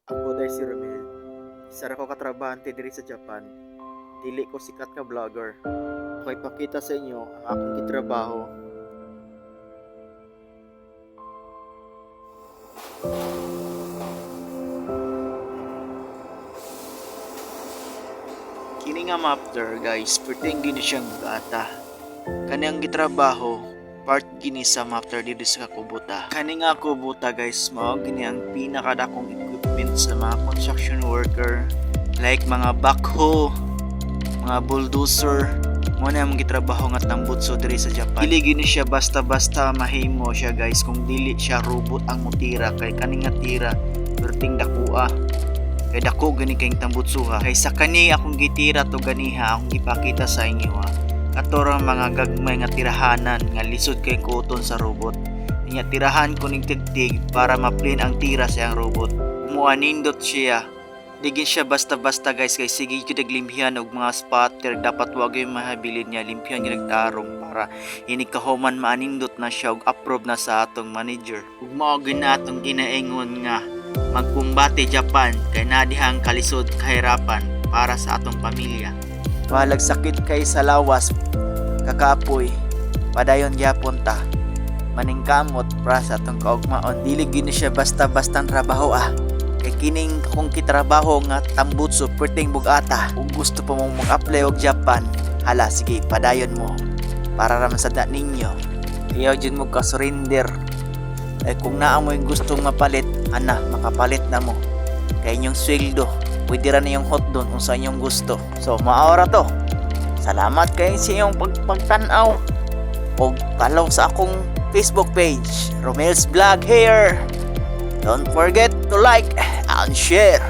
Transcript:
Ako day si Romel. Isa ra ko katrabahante diri sa Japan. Dili ko sikat nga vlogger. Ako ipakita sa inyo ang akong gitrabaho. Kini nga mapter guys, perting din siyang gata. Kani ang gitrabaho, part gini sa mapter dito sa kubuta. Kani nga kubuta guys, mao gini ang pinakadakong equipment sa mga construction worker. Like mga backhoe, mga bulldozer, mo na ang gitrabaho nga tambutso diri sa Japan. Dili gini siya basta-basta mahimo siya guys kung dili siya robot ang mutira kay kani nga tira perting dakua. Kay dako gani kayong tambutsuha kay sa kani akong gitira to ganiha akong gipakita sa inyo ha. Katorang mga gagmay nga tirahanan nga lisod kay kuton sa robot. Nya tirahan ko ning tigtig para ma-plane ang tira sa ang robot. Muanindot siya. Digin siya basta-basta guys kay sige jud limhian og mga spotter dapat wag yung mahabilin niya limpihan niya nagtarong para ini kahuman maanindot na siya og approve na sa atong manager. Ug mao ginatong ginaingon nga magkumbate Japan kay nadihang kalisod kahirapan para sa atong pamilya. Walag sakit kay sa lawas kakapoy padayon gyapon ta maningkamot para sa atong kaugmaon. Dili gini siya basta-bastang trabaho kay kining kung kitrabaho nga tambutso perting bugata. Kung gusto pa mong mag-apply og Japan, hala sige padayon mo para ra masada ninyo. Ayaw jud mo ka surrender. Ay kung naa mo yung gustong mapalit, ana makapalit na mo. Kay inyong sweldo, pwede ra niyong hot doon kung sa inyong gusto. So maora to. Salamat kay sa inyong pagtanaw. Og follow sa akong Facebook page, Romel's Vlog here. Don't forget to like and share.